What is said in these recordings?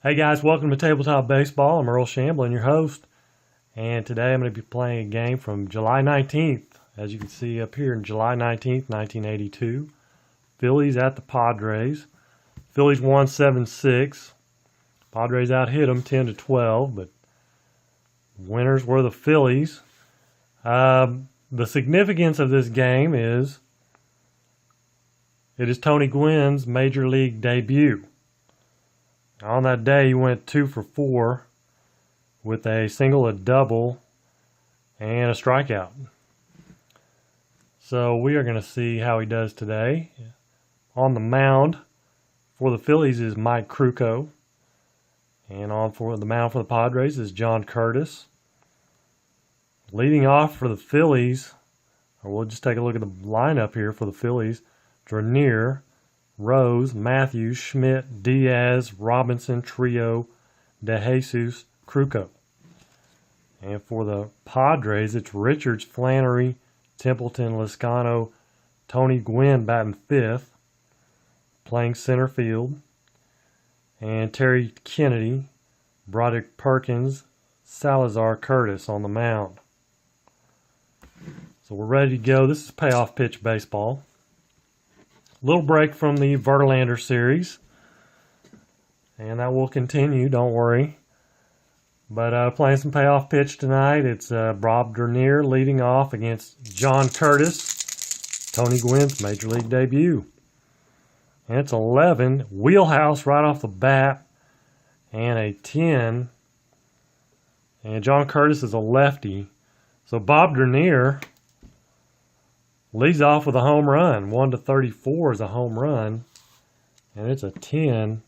Hey guys, welcome to Tabletop Baseball. I'm Earl Shamblin, your host, and today I'm going to be playing a game from July 19th. As you can see up here, July 19th, 1982. Phillies at the Padres. Phillies won 7-6. Padres out-hit them 10-12, but winners were the Phillies. The significance of this game is it is Tony Gwynn's Major League debut. On that day, he went 2 for 4 with a single, a double, and a strikeout. So we are going to see how he does today. On the mound for the Phillies is Mike Krukow. And on for the mound for the Padres is John Curtis. Leading off for the Phillies, or we'll just take a look at the lineup here for the Phillies. Dernier, Rose, Matthews, Schmidt, Diaz, Robinson, Trio, DeJesus, Krukow. And for the Padres, it's Richards, Flannery, Templeton, Liscano, Tony Gwynn batting fifth, playing center field, and Terry Kennedy, Broderick Perkins, Salazar Curtis on the mound. So we're ready to go. This is payoff pitch baseball. Little break from the Verlander series, and that will continue, don't worry. But playing some payoff pitch tonight, it's Bob Dernier leading off against John Curtis, Tony Gwynn's Major League debut. And it's 11, wheelhouse right off the bat, and a 10. And John Curtis is a lefty. So Bob Dernier leads off with a home run. 1-34 is a home run. And it's a 10.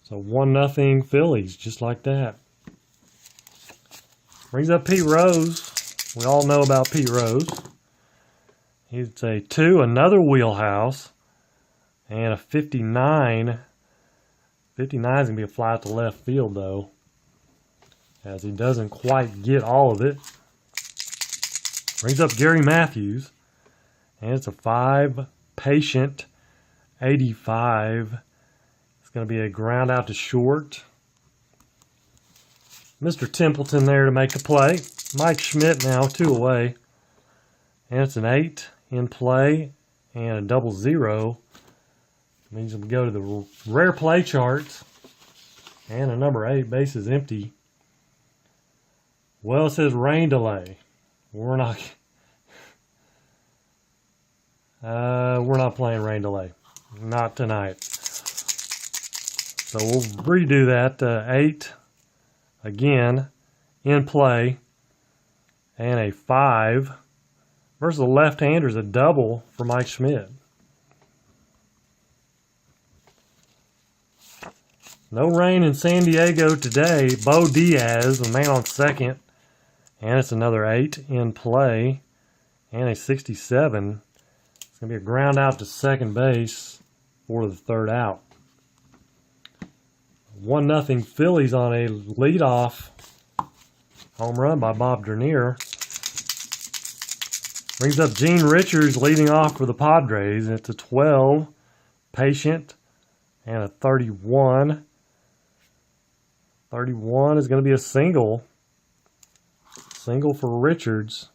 So 1-0 Phillies, just like that. Brings up Pete Rose. We all know about Pete Rose. He's a 2, another wheelhouse. And a 59. 59 is going to be a fly out to left field, though, as he doesn't quite get all of it. Brings up Gary Matthews, and it's a 5, patient, 85. It's going to be a ground out to short. Mr. Templeton there to make the play. Mike Schmidt now 2 away. And it's an 8 in play and a 00. Means we go to the rare play charts. And a number 8, base is empty. Well, it says rain delay. We're not playing rain delay. Not tonight. So we'll redo that. 8 again in play, and a 5 versus the left-hander is a double for Mike Schmidt. No rain in San Diego today. Bo Diaz, the man on second. And it's another 8 in play. And a 67. It's going to be a ground out to second base for the third out. 1-0 Phillies on a leadoff home run by Bob Dernier. Brings up Gene Richards leading off for the Padres. And it's a 12, patient, and a 31. 31 is going to be a single. Single for Richards.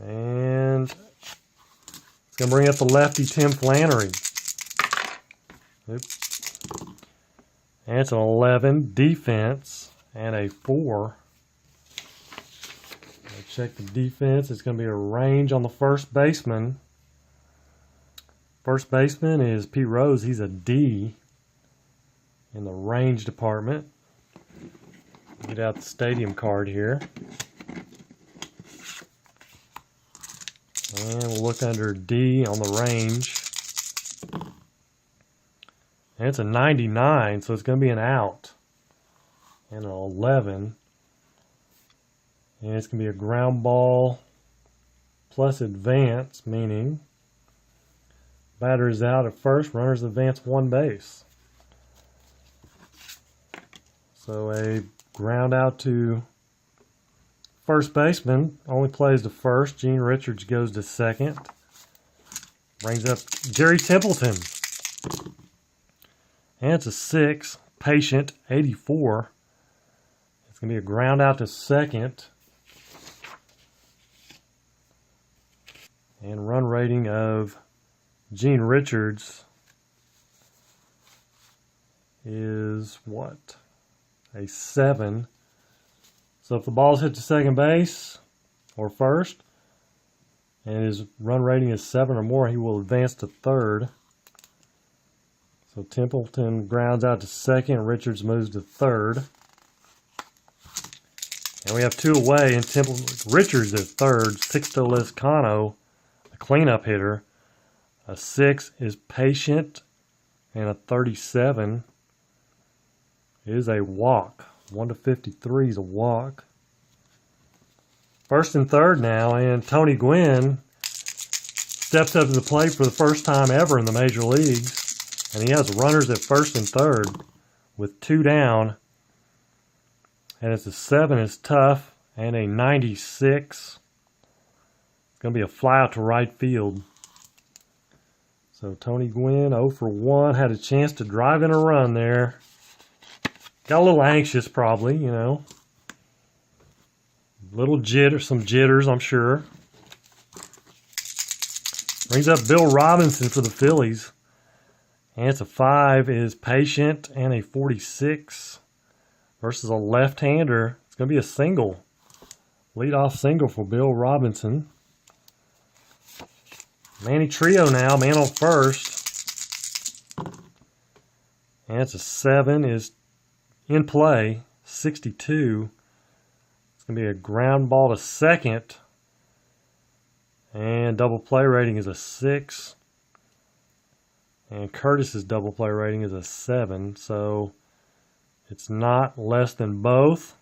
And it's going to bring up the lefty Tim Flannery. Oops. And it's an 11, defense, and a 4. Check the defense. It's going to be a range on the first baseman. First baseman is Pete Rose. He's a D in the range department. Get out the stadium card here. And we'll look under D on the range. And it's a 99, so it's going to be an out. And an 11. And it's going to be a ground ball plus advance, meaning batter is out at first, runners advance 1 base. So a ground out to first baseman, only plays to first. Gene Richards goes to second. Brings up Jerry Templeton. And it's a 6, patient, 84. It's going to be a ground out to second. And run rating of Gene Richards is what? A 7. So if the ball's hit to second base or first, and his run rating is 7 or more, he will advance to third. So Templeton grounds out to second, Richards moves to third. And we have 2 away, and Richards at third, Sixto Lizcano, a cleanup hitter. A 6 is patient, and a 37 is a walk. 1 to 53 is a walk. First and third now, and Tony Gwynn steps up to the plate for the first time ever in the major leagues, and he has runners at first and third with 2 down. And it's a 7 is tough, and a 96. It's going to be a fly out to right field. So Tony Gwynn, 0 for 1, had a chance to drive in a run there. Got a little anxious probably, you know. Little some jitters, I'm sure. Brings up Bill Robinson for the Phillies. And it's a 5 is patient, and a 46. Versus a left-hander. It's going to be a single. Leadoff single for Bill Robinson. Manny Trio now, man on first. And it's a 7 is in play, 62. It's going to be a ground ball to second. And double play rating is a 6. And Curtis's double play rating is a 7. So it's not less than both.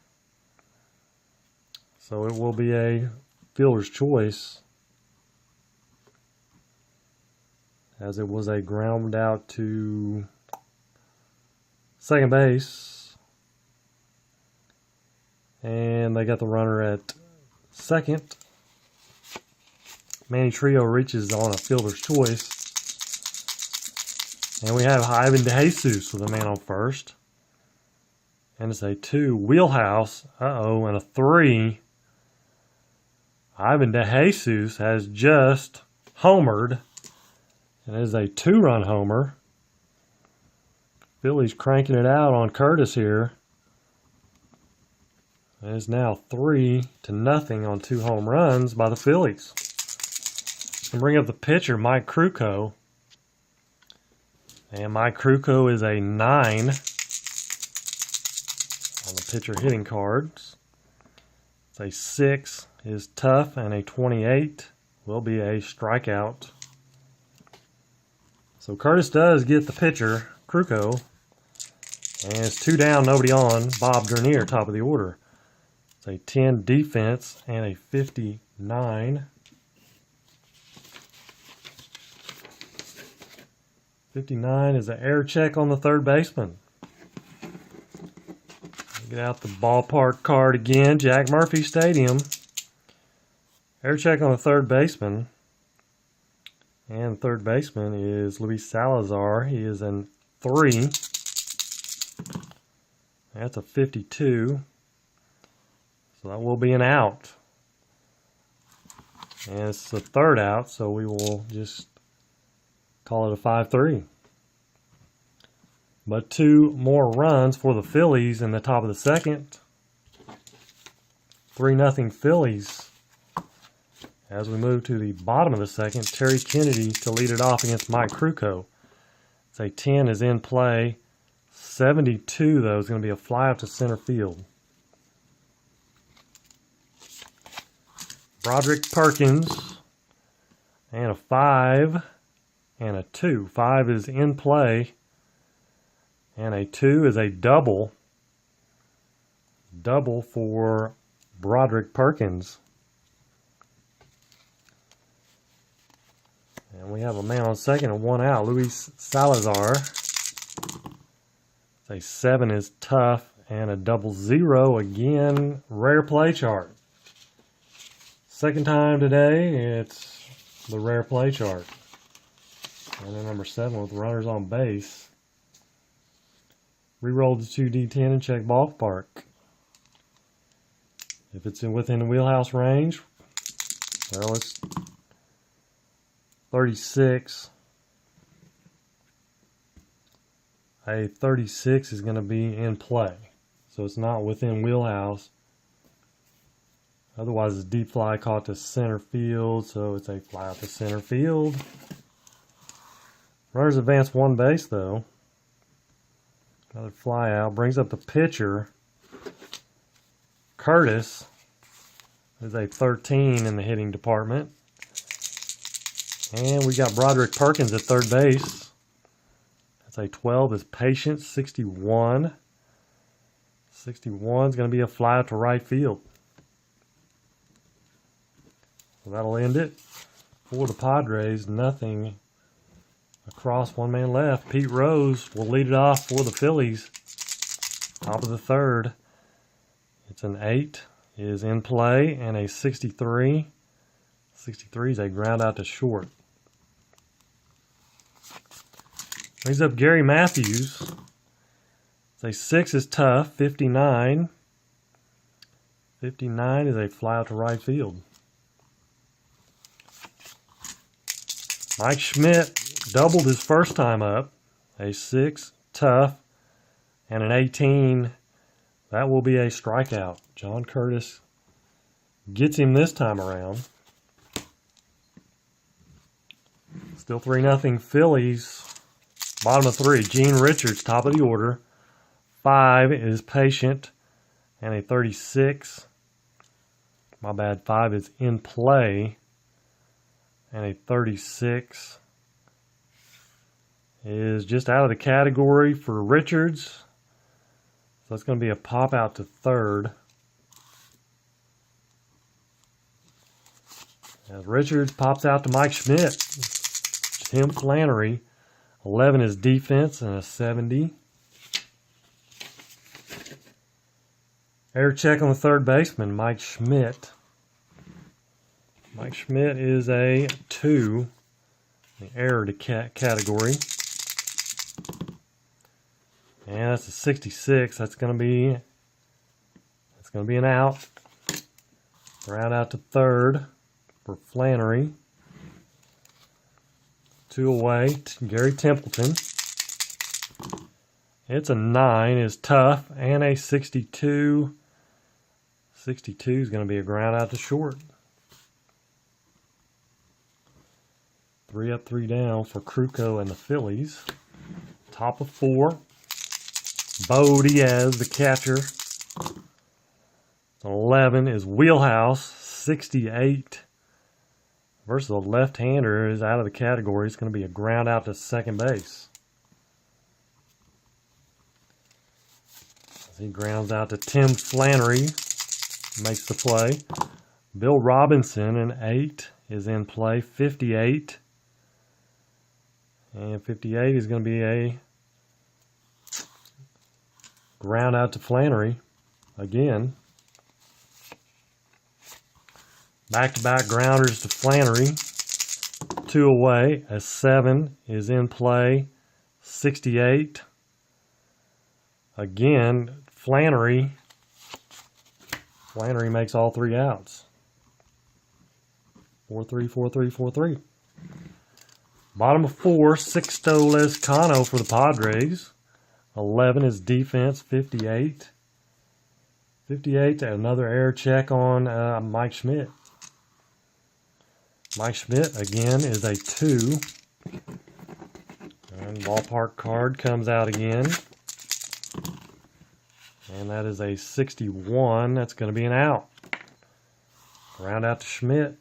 So it will be a fielder's choice, as it was a ground out to second base. And they got the runner at second. Manny Trio reaches on a fielder's choice. And we have Ivan DeJesus with a man on first. And it's a 2, Wheelhouse, and a 3. Ivan DeJesus has just homered. And it is a 2-run homer. Phillies cranking it out on Curtis here. It is now 3-0 on 2 home runs by the Phillies. And bring up the pitcher, Mike Krukow. And Mike Krukow is a 9 on the pitcher hitting cards. It's a 6 is tough, and a 28 will be a strikeout. So Curtis does get the pitcher, Krukow. And it's 2 down, nobody on. Bob Dernier, top of the order. It's a 10 defense and a 59. 59 is an air check on the third baseman. Get out the ballpark card again. Jack Murphy Stadium. Air check on the third baseman. And the third baseman is Luis Salazar. He is in 3. That's a 52. So that will be an out. And it's the third out, so we will just call it a 5-3. But 2 more runs for the Phillies in the top of the second. 3-0 Phillies. As we move to the bottom of the second, Terry Kennedy to lead it off against Mike Krukow. It's a 10 is in play. 72, though, is going to be a fly out to center field. Broderick Perkins. And a 5 and a 2. 5 is in play. And a 2 is a double. Double for Broderick Perkins. And we have a man on second and 1 out, Luis Salazar. A 7 is tough, and a 00 again, rare play chart. Second time today, it's the rare play chart. And then number 7 with runners on base. Reroll the 2D10 and check ballpark. If it's within the wheelhouse range, well, it's 36. A 36 is going to be in play. So it's not within wheelhouse. Otherwise, it's deep fly caught to center field, so it's a fly out to center field. Runners advance 1 base, though. Another fly out. Brings up the pitcher. Curtis is a 13 in the hitting department. And we got Broderick Perkins at third base. That's a 12 is patient. 61. 61 is going to be a fly out to right field. So that'll end it for the Padres. Nothing across, 1 man left. Pete Rose will lead it off for the Phillies. Top of the third. It's an 8 is in play and a 63. 63 is a ground out to short. Brings up Gary Matthews. It's a 6 is tough. 59. 59 is a fly out to right field. Mike Schmidt doubled his first time up. A 6, tough, and an 18. That will be a strikeout. John Curtis gets him this time around. Still 3-0 Phillies. Bottom of 3. Gene Richards, top of the order. 5 is patient, and a 36. My bad, 5 is in play. And a 36 is just out of the category for Richards. So it's going to be a pop out to third. As Richards pops out to Mike Schmidt. Tim Flannery. 11 is defense and a 70. Air check on the third baseman, Mike Schmidt. Mike Schmidt is a 2, the error to category. And that's a 66. That's going to be an out. Round out to third for Flannery. 2 away, Gary Templeton. It's a 9, is tough, and a 62. 62 is going to be a ground out to short. 3 up, 3 down for Kruko and the Phillies. Top of 4. Bo Diaz, the catcher. 11 is wheelhouse. 68 versus a left-hander is out of the category. It's going to be a ground out to second base. As he grounds out to Tim Flannery. Makes the play. Bill Robinson, an 8, is in play. 58. And 58 is going to be a ground out to Flannery again. Back-to-back grounders to Flannery. 2 away. A 7 is in play. 68. Again, Flannery. Flannery makes all 3 outs. 4-3, 4-3, 4-3. Bottom of 4, Sixto Lezcano for the Padres. 11 is defense, 58. 58, another air check on Mike Schmidt. Mike Schmidt, again, is a 2. And ballpark card comes out again. And that is a 61. That's going to be an out. Round out to Schmidt.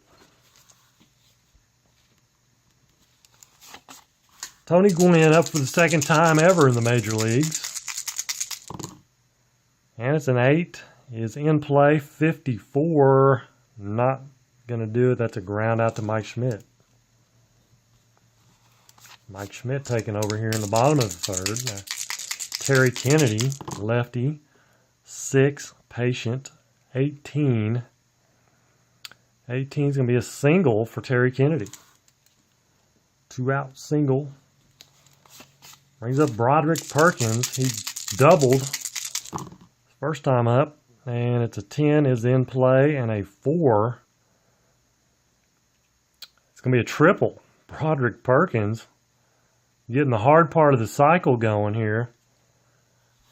Tony Gwynn up for the second time ever in the major leagues. And it's an 8. Is in play. 54. Not going to do it. That's a ground out to Mike Schmidt. Mike Schmidt taking over here in the bottom of the third. Now, Terry Kennedy, lefty. 6, patient. 18. 18 is going to be a single for Terry Kennedy. 2-out single. Brings up Broderick Perkins. He doubled first time up, and it's a 10 is in play, and a 4. It's going to be a triple. Broderick Perkins getting the hard part of the cycle going here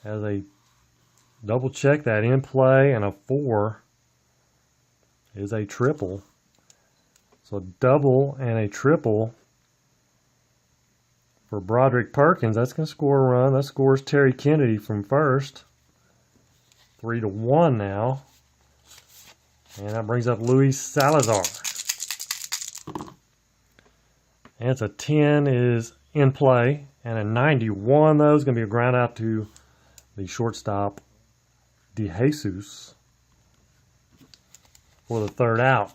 as a double check that in play, and a 4 is a triple. So a double and a triple for Broderick Perkins. That's going to score a run. That scores Terry Kennedy from first. 3-1 now. And that brings up Luis Salazar. And it's a 10 is in play. And a 91, though, is going to be a ground out to the shortstop, De Jesus, for the third out.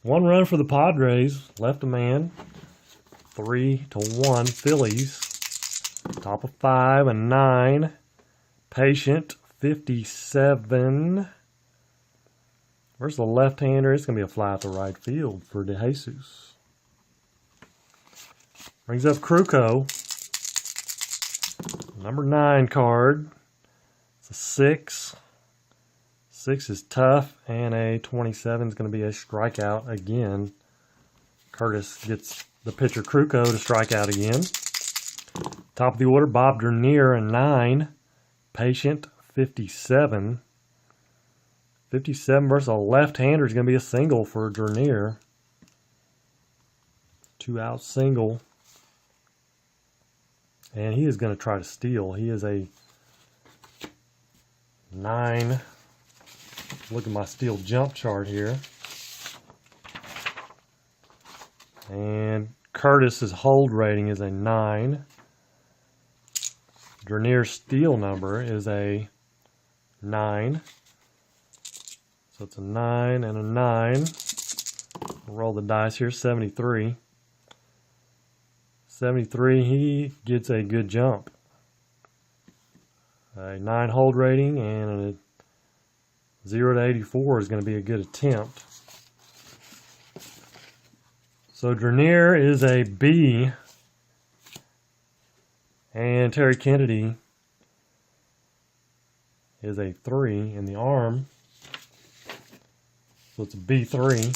1 run for the Padres. Left a man. 3-1 Phillies. Top of 5 and 9. Patient 57. Where's the left-hander? It's going to be a fly out the right field for De Jesus. Brings up Kruko. Number 9 card. It's a 6. 6 is tough, and a 27 is going to be a strikeout again. Curtis gets the pitcher Kruko to strike out again. Top of the order, Bob Dernier, a 9. Patient, 57. 57 versus a left-hander is going to be a single for Dernier. 2-out single. And he is going to try to steal. He is a 9. Look at my steal jump chart here. And Curtis's hold rating is a 9. Dernier's steal number is a 9. So it's a 9 and a 9. We'll roll the dice here. 73. 73, he gets a good jump. A 9 hold rating and a 0 to 84 is going to be a good attempt. So Dernier is a B, and Terry Kennedy is a 3 in the arm. So it's a B3,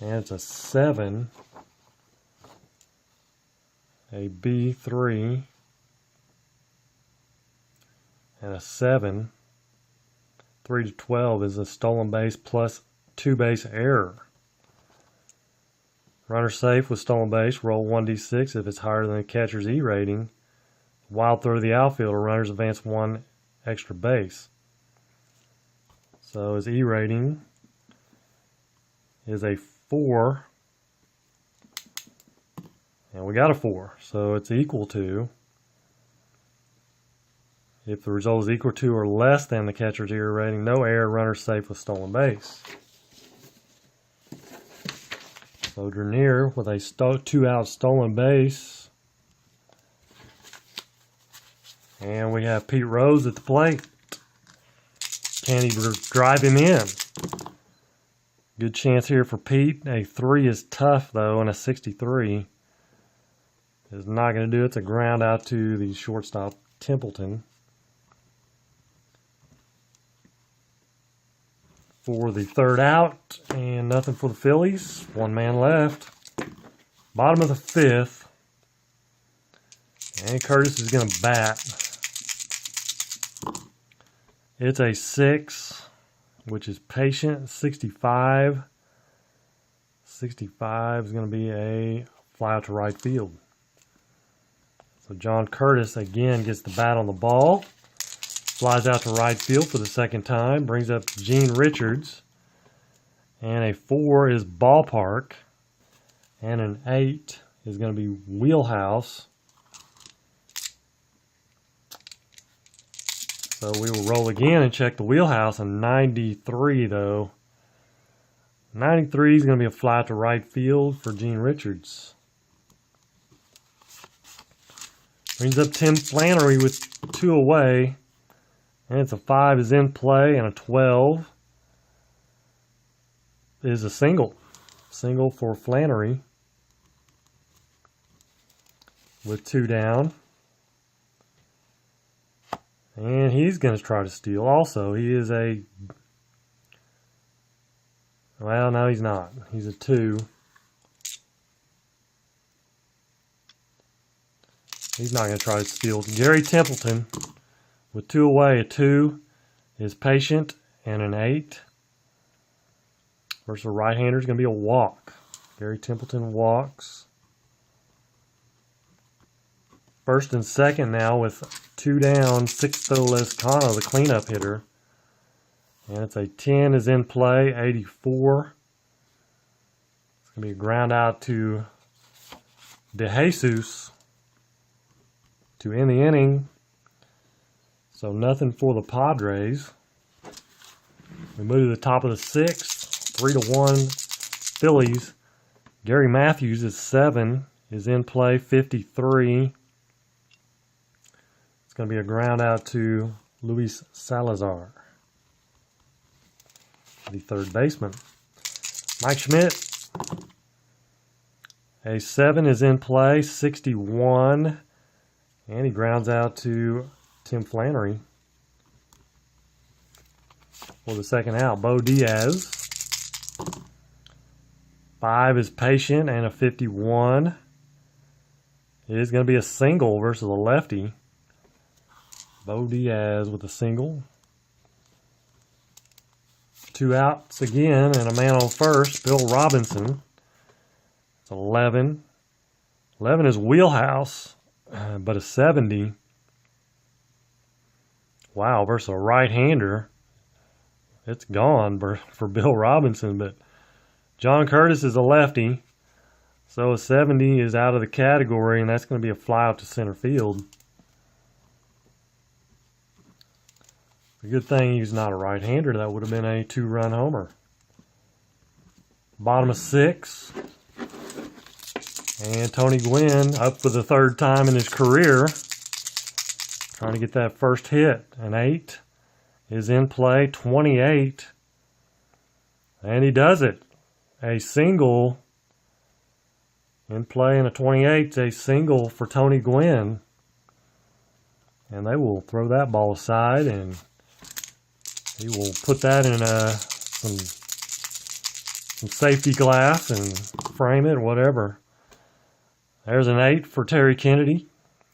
and it's a 7, a B3, and a 7. 3-12 is a stolen base plus 2 base error. Runner safe with stolen base, roll 1d6 if it's higher than the catcher's E rating. Wild throw to the outfielder, runners advance 1 extra base. So his E rating is a 4. And we got a 4, so it's equal to, if the result is equal to or less than the catcher's E rating, no error, runner safe with stolen base. So Dernier with a 2-out stolen base. And we have Pete Rose at the plate. Can he drive him in? Good chance here for Pete. A 3 is tough, though, and a 63 is not going to do it. It's a ground out to the shortstop, Templeton. For the third out, and nothing for the Phillies. 1 man left. Bottom of the 5th. And Curtis is going to bat. It's a 6, which is patient. 65. 65 is going to be a fly out to right field. So John Curtis again gets the bat on the ball. Flies out to right field for the second time. Brings up Gene Richards. And a 4 is ballpark. And an 8 is going to be wheelhouse. So we will roll again and check the wheelhouse. A 93, though. 93 is going to be a fly to right field for Gene Richards. Brings up Tim Flannery with 2 away. And it's a 5 is in play, and a 12 is a single. Single for Flannery with 2 down. And he's going to try to steal also. He is a... Well, no, he's not. He's a 2. He's not going to try to steal. Gary Templeton with 2 away. A 2 is patient and an 8. Versus a right-hander is going to be a walk. Gary Templeton walks. First and second now with 2 down. Sixto Lezcano, the cleanup hitter. And it's a 10 is in play. 84. It's going to be a ground out to De Jesus to end the inning. So nothing for the Padres. We move to the top of the 6th. 3-1 Phillies. Gary Matthews is 7. Is in play. 53. It's going to be a ground out to Luis Salazar, the third baseman. Mike Schmidt. A 7 is in play. 61. And he grounds out to Tim Flannery for the second out. Bo Diaz. 5 is patient and a 51. It is going to be a single versus a lefty. Bo Diaz with a single. 2 outs again and a man on first. Bill Robinson. It's 11. 11 is wheelhouse. But a 70. Wow, versus a right-hander. It's gone for Bill Robinson, but John Curtis is a lefty. So a 70 is out of the category, and that's going to be a fly out to center field. A good thing he's not a right-hander. That would have been a 2-run homer. Bottom of 6. And Tony Gwynn, up for the 3rd time in his career, trying to get that first hit. An 8 is in play, 28. And he does it. A single in play and a 28. A single for Tony Gwynn. And they will throw that ball aside, and he will put that in some safety glass and frame it or whatever. There's an 8 for Terry Kennedy,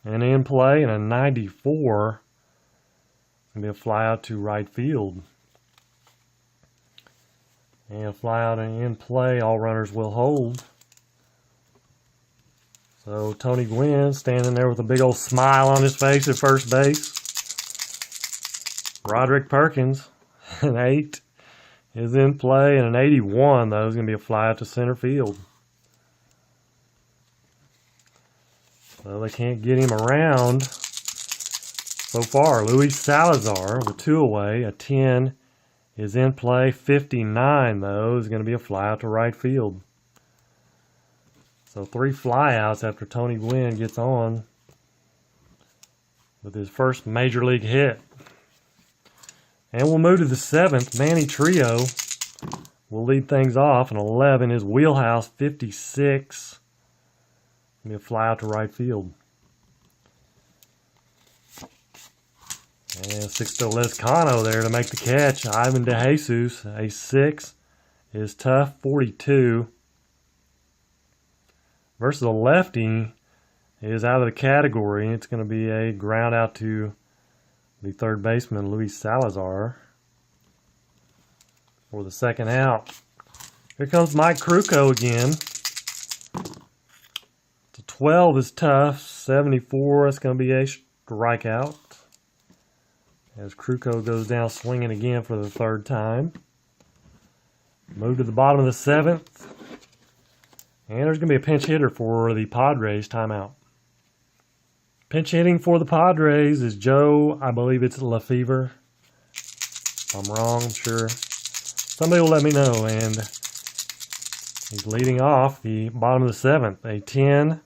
and in play, and a 94. It's going to be a fly out to right field. And a fly out and in play, all runners will hold. So Tony Gwynn standing there with a big old smile on his face at first base. Roderick Perkins, an 8 is in play, and an 81, though, is going to be a fly out to center field. So they can't get him around so far. Luis Salazar with 2 away. A 10 is in play. 59, though, is going to be a fly out to right field. So 3 flyouts after Tony Gwynn gets on with his first major league hit. And we'll move to the 7th. Manny Trio will lead things off. An 11 is wheelhouse. 56. Be a fly out to right field. And Sixto Lezcano there to make the catch. Ivan De Jesus, a 6 is tough. 42. Versus a lefty is out of the category. It's going to be a ground out to the third baseman, Luis Salazar, for the second out. Here comes Mike Krukow again. 12 is tough. 74, that's going to be a strikeout. As Krukow goes down swinging again for the 3rd time. Move to the bottom of the 7th. And there's going to be a pinch hitter for the Padres. Timeout. Pinch hitting for the Padres is Joe, I believe it's Lefevre. If I'm wrong, I'm sure somebody will let me know. And he's leading off the bottom of the 7th. A 10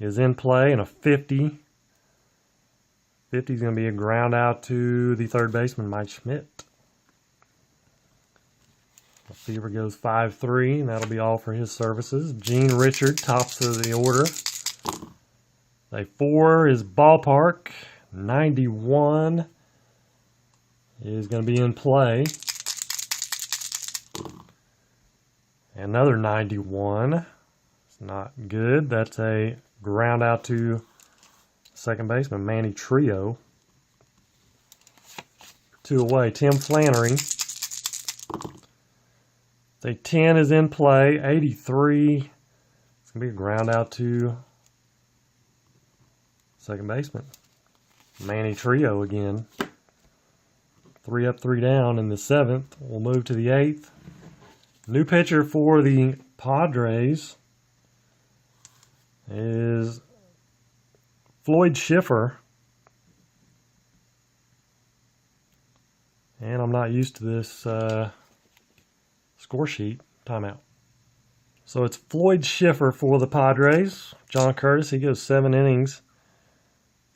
is in play, and a 50. 50 is going to be a ground out to the third baseman, Mike Schmidt. Fever goes 5-3, and that'll be all for his services. Gene Richard, tops of the order. A 4 is Ballpark. 91 is going to be in play. Another 91. It's not good. That's a ground out to second baseman, Manny Trio. 2 away. Tim Flannery. A 10 is in play. 83. It's going to be a ground out to second baseman, Manny Trio again. 3 up, 3 down in the 7th. We'll move to the 8th. New pitcher for the Padres is Floyd Schiffer. And I'm not used to this score sheet. Timeout. So it's Floyd Schiffer for the Padres. John Curtis, he goes 7 innings.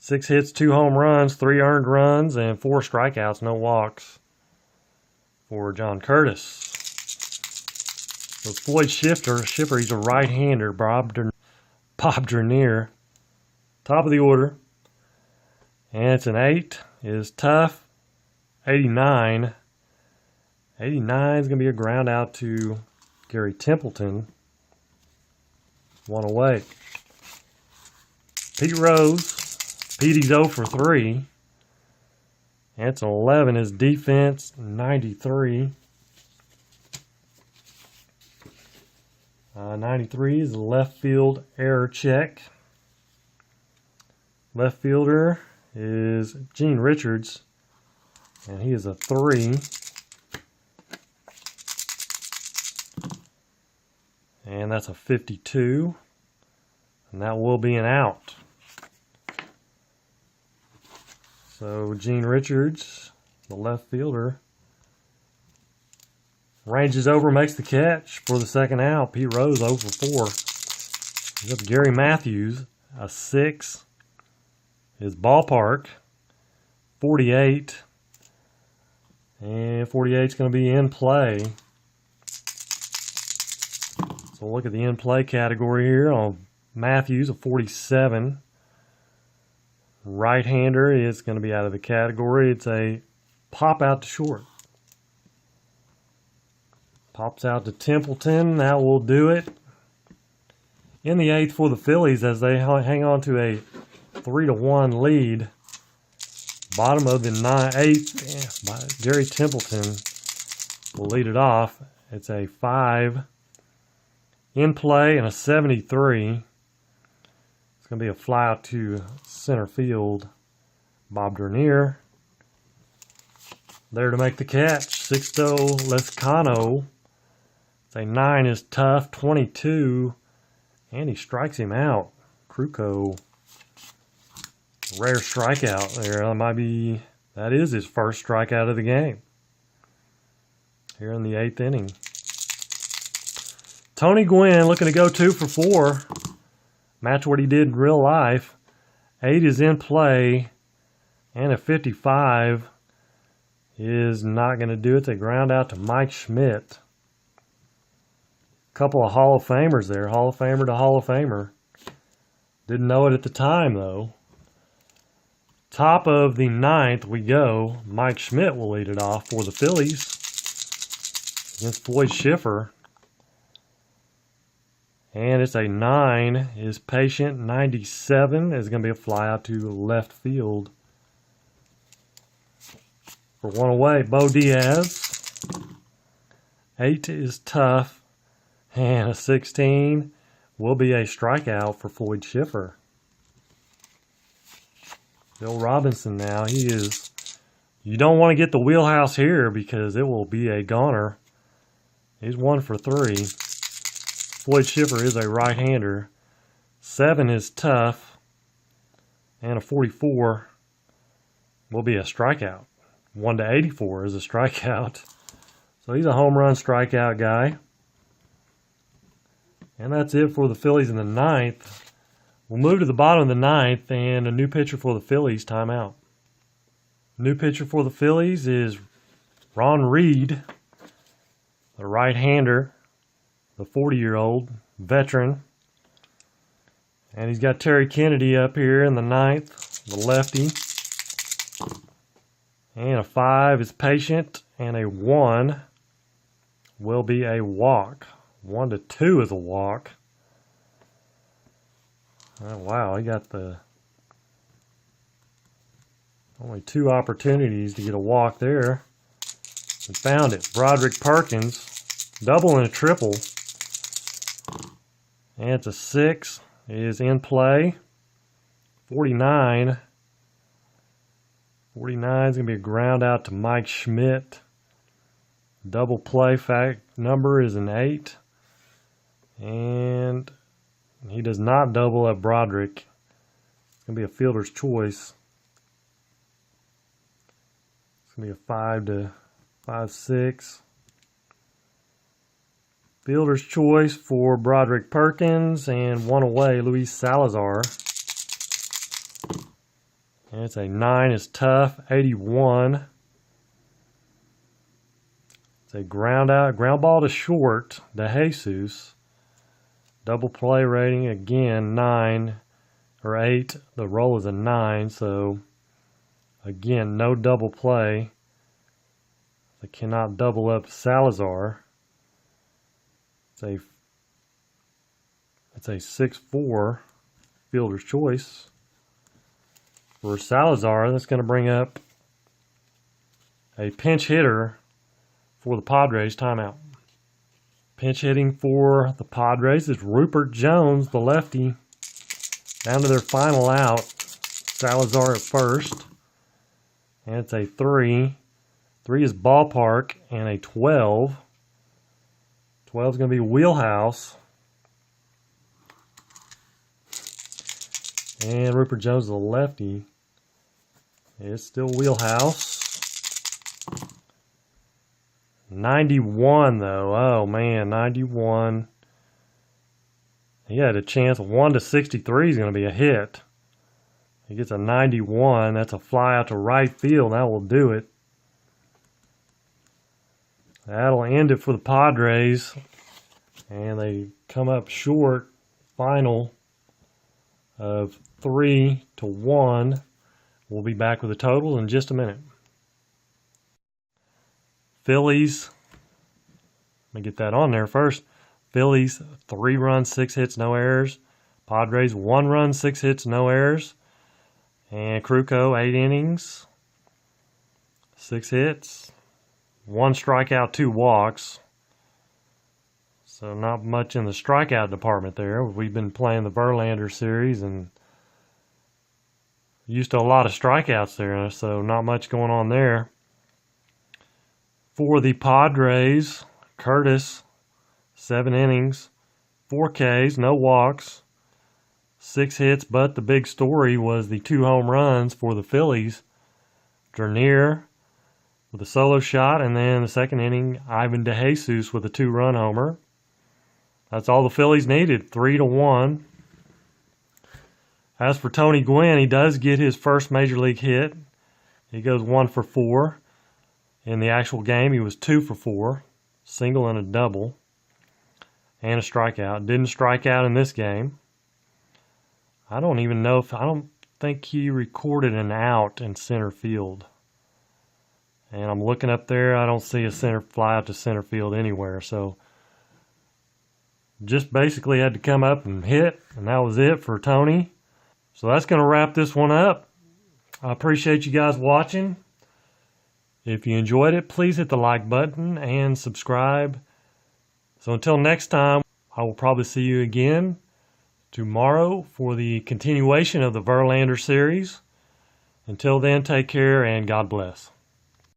6 hits, 2 home runs, 3 earned runs, and 4 strikeouts, no walks for John Curtis. So Floyd Schiffer, he's a right-hander. Bob Dernier, top of the order. And it's an 8, is tough. 89. 89 is going to be a ground out to Gary Templeton. 1 away. Pete Rose. Petey's 0 for 3. And it's an 11. His defense, 93. 93 is the left field error check. Left fielder is Gene Richards. And he is a 3. And that's a 52. And that will be an out. So Gene Richards, the left fielder, ranges over, makes the catch for the second out. Pete Rose 0 for 4. He's up Gary Matthews, a 6. His Ballpark, 48. And 48 is going to be in play. So look at the in play category here on Matthews, a 47. Right-hander is going to be out of the category. It's a pop out to short. Pops out to Templeton. That will do it. In the 8th for the Phillies as they hang on to a 3-1 lead. Bottom of the 8th, Gary Templeton will lead it off. It's a 5 in play and a 73. It's going to be a fly out to center field. Bob Dernier there to make the catch. Sixto Lescano. It's a 9 is tough. 22. And he strikes him out. Kruko. Rare strikeout there. That is his first strikeout of the game. Here in the 8th inning. Tony Gwynn looking to go 2 for 4. Match what he did in real life. 8 is in play. And a 55 is not going to do it. They ground out to Mike Schmidt. Couple of Hall of Famers there. Hall of Famer to Hall of Famer. Didn't know it at the time, though. Top of the 9th we go. Mike Schmidt will lead it off for the Phillies against Floyd Schiffer. And it's a 9 is patient. 97 is going to be a fly out to left field. For 1 away, Bo Diaz. 8 is tough. And a 16 will be a strikeout for Floyd Schiffer. Bill Robinson now, you don't want to get the wheelhouse here because it will be a goner. He's 1 for 3. Floyd Schiffer is a right-hander. 7 is tough. And a 44 will be a strikeout. 1 to 84 is a strikeout. So he's a home run strikeout guy. And that's it for the Phillies in the 9th. We'll move to the bottom of the 9th and a new pitcher for the Phillies, timeout. New pitcher for the Phillies is Ron Reed. the right-hander, the 40-year-old veteran. And he's got Terry Kennedy up here in the 9th, the lefty. And a 5 is patient, and a 1 will be a walk. 1 to 2 is a walk. Oh, wow, he got the only 2 opportunities to get a walk there. And found it. Broderick Perkins, double and a triple. And it's a 6 is in play. 49. 49 is going to be a ground out to Mike Schmidt. Double play fact number is an 8. And he does not double at Broderick. It's going to be a fielder's choice. It's going to be a 5 to 5-6. Fielder's choice for Broderick Perkins, and 1 away, Luis Salazar. And it's a 9 is tough, 81. It's a ground ball to short, De Jesus. Double play rating again, 9 or 8. The roll is a 9, so again, no double play. They cannot double up Salazar. It's a 6-4 fielder's choice for Salazar. That's going to bring up a pinch hitter for the Padres. Timeout. Pinch hitting for the Padres is Rupert Jones, the lefty. Down to their final out. Salazar at first. And it's a 3. 3 is ballpark, and a 12. 12 is going to be wheelhouse. And Rupert Jones, the lefty. It's still wheelhouse. 91 though. Oh man, 91. He had a chance. 1 to 63 is going to be a hit. He gets a 91. That's a fly out to right field. That will do it. That'll end it for the Padres. And they come up short. Final of 3 to 1. We'll be back with the totals in just a minute. Phillies. Let me get that on there first. Phillies, 3 runs, 6 hits, no errors. Padres, 1 run, 6 hits, no errors. And Kruko, 8 innings, 6 hits, 1 strikeout, 2 walks. So not much in the strikeout department there. We've been playing the Verlander series and used to a lot of strikeouts there, so not much going on there. For the Padres, Curtis, 7 innings, 4 Ks, no walks, 6 hits, but the big story was the 2 home runs for the Phillies. Dernier with a solo shot, and then the second inning, Ivan De Jesus with a 2-run homer. That's all the Phillies needed, 3 to 1. As for Tony Gwynn, he does get his first major league hit. He goes 1 for 4. In the actual game, he was 2 for 4, single and a double, and a strikeout. Didn't strike out in this game. I don't think he recorded an out in center field. And I'm looking up there, I don't see a center fly out to center field anywhere. So just basically had to come up and hit, and that was it for Tony. So that's going to wrap this one up. I appreciate you guys watching. If you enjoyed it, please hit the like button and subscribe. So until next time, I will probably see you again tomorrow for the continuation of the Verlander series. Until then, take care and God bless.